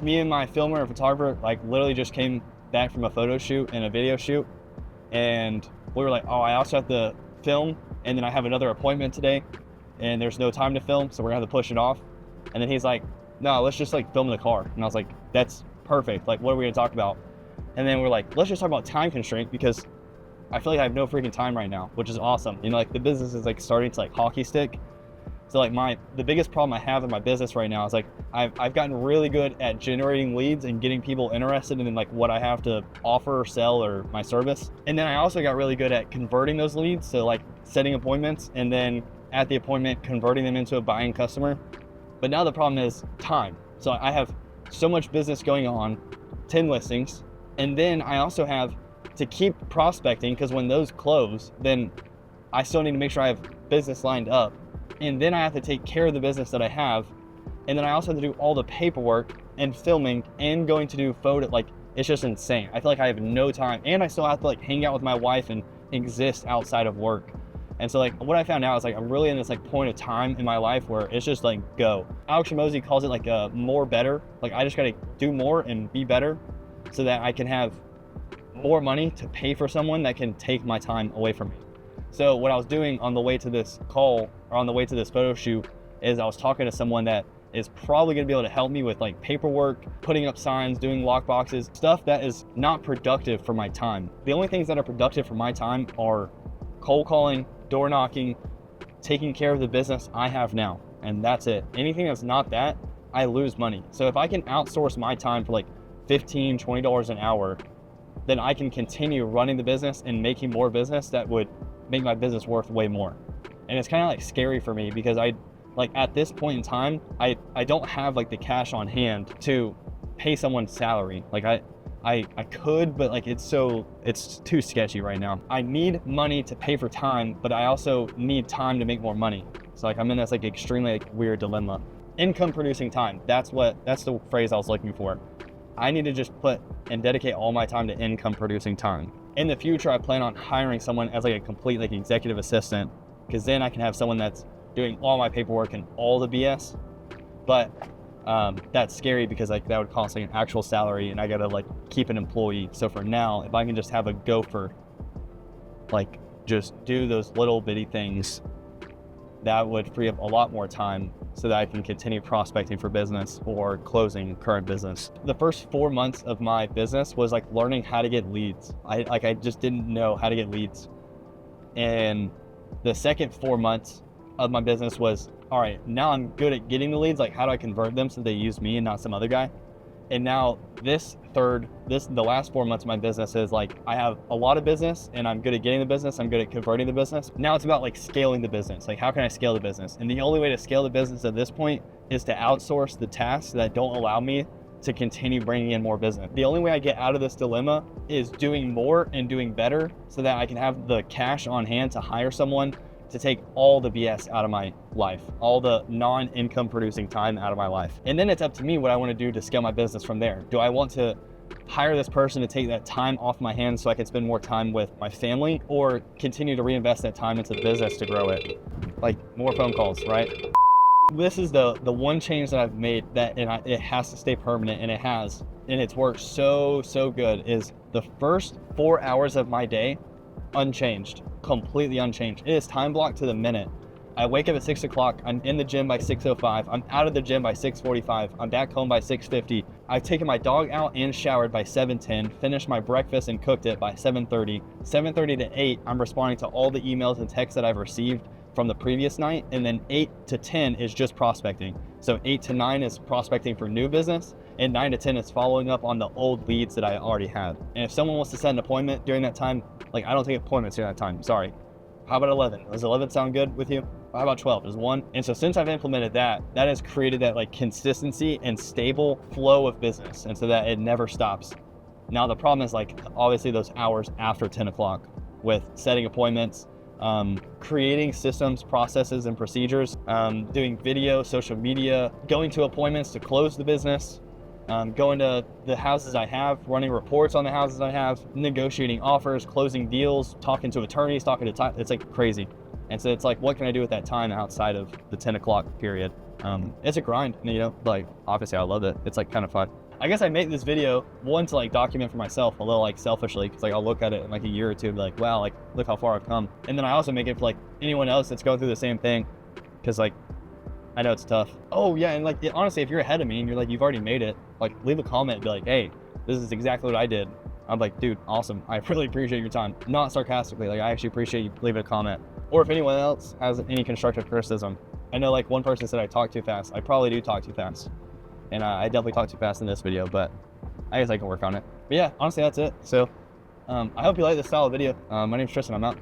me and my filmer and photographer like literally just came back from a photo shoot and a video shoot, and we were like, oh, I also have to film, and then I have another appointment today, and there's no time to film, so we're gonna have to push it off. And then he's like, no, let's just like film in the car. And I was like, that's perfect. Like, what are we gonna talk about? And then we're like, let's just talk about time constraint, because I feel like I have no freaking time right now, which is awesome. You know, like the business is like starting to like hockey stick. So like the biggest problem I have in my business right now is like I've gotten really good at generating leads and getting people interested in like what I have to offer or sell or my service. And then I also got really good at converting those leads. So like setting appointments, and then at the appointment converting them into a buying customer. But now the problem is time. So I have so much business going on, 10 listings, and then I also have to keep prospecting, because when those close, then I still need to make sure I have business lined up. And then I have to take care of the business that I have. And then I also have to do all the paperwork and filming and going to do photo. Like, it's just insane. I feel like I have no time, and I still have to like hang out with my wife and exist outside of work. And so like what I found out is like I'm really in this like point of time in my life where it's just like go. Alex Hormozi calls it like more better. Like I just gotta do more and be better so that I can have more money to pay for someone that can take my time away from me. So what I was doing on the way to this call, or on the way to this photo shoot, is I was talking to someone that is probably gonna be able to help me with like paperwork, putting up signs, doing lock boxes, stuff that is not productive for my time. The only things that are productive for my time are cold calling, door knocking, taking care of the business I have now, and that's it. Anything that's not that, I lose money. So if I can outsource my time for like $15, $20 an hour, then I can continue running the business and making more business that would make my business worth way more. And it's kind of like scary for me, because I like at this point in time, I don't have like the cash on hand to pay someone's salary. Like I could, but like it's too sketchy right now. I need money to pay for time, but I also need time to make more money. So like I'm in this like extremely like weird dilemma. Income producing time, that's the phrase I was looking for. I need to just put and dedicate all my time to income producing time. In the future, I plan on hiring someone as like a complete like executive assistant, because then I can have someone that's doing all my paperwork and all the BS. But that's scary, because like that would cost like an actual salary, and I gotta like keep an employee. So for now, if I can just have a gopher, like just do those little bitty things, that would free up a lot more time so that I can continue prospecting for business or closing current business. The first 4 months of my business was like learning how to get leads. I just didn't know how to get leads. And the second 4 months of my business was, all right, now I'm good at getting the leads. Like, how do I convert them so they use me and not some other guy? And now the last 4 months of my business is like, I have a lot of business and I'm good at getting the business. I'm good at converting the business. Now it's about like scaling the business. Like, how can I scale the business? And the only way to scale the business at this point is to outsource the tasks that don't allow me to continue bringing in more business. The only way I get out of this dilemma is doing more and doing better so that I can have the cash on hand to hire someone to take all the BS out of my life, all the non-income producing time out of my life. And then it's up to me what I want to do to scale my business from there. Do I want to hire this person to take that time off my hands so I can spend more time with my family, or continue to reinvest that time into the business to grow it? Like more phone calls, right? This is the one change that I've made that it has to stay permanent, and it has, and it's worked so good, is the first 4 hours of my day unchanged, completely unchanged. It is time blocked to the minute. I wake up at 6 o'clock, I'm in the gym by 6:05, I'm out of the gym by 6:45, I'm back home by 6:50. I've taken my dog out and showered by 7:10, finished my breakfast and cooked it by 7:30. 7:30 to 8, I'm responding to all the emails and texts that I've received from the previous night, and then 8 to 10 is just prospecting. So 8 to 9 is prospecting for new business, and 9 to 10 is following up on the old leads that I already had. And if someone wants to set an appointment during that time, like I don't take appointments during that time, sorry. How about 11? Does 11 sound good with you? How about 12? Does 1? And so since I've implemented that has created that like consistency and stable flow of business, and so that it never stops. Now the problem is like obviously those hours after 10 o'clock with setting appointments, creating systems, processes, and procedures, doing video, social media, going to appointments to close the business, going to the houses I have, running reports on the houses I have, negotiating offers, closing deals, talking to attorneys, it's like crazy. And so it's like, what can I do with that time outside of the 10 o'clock period? It's a grind, you know, like obviously I love it. It's like kind of fun. I guess I make this video one to like document for myself a little like selfishly, because like I'll look at it in like a year or two and be like, wow, like look how far I've come. And then I also make it for like anyone else that's going through the same thing, because like I know it's tough. Oh yeah, and like honestly, if you're ahead of me and you're like you've already made it, like leave a comment and be like, hey, this is exactly what I did. I'm like, dude, awesome. I really appreciate your time. Not sarcastically, like I actually appreciate you leaving a comment. Or if anyone else has any constructive criticism. I know like one person said I talk too fast. I probably do talk too fast. And I definitely talk too fast in this video, but I guess I can work on it. But yeah, honestly, that's it. So I hope you like this style of video. My name's Tristan, I'm out.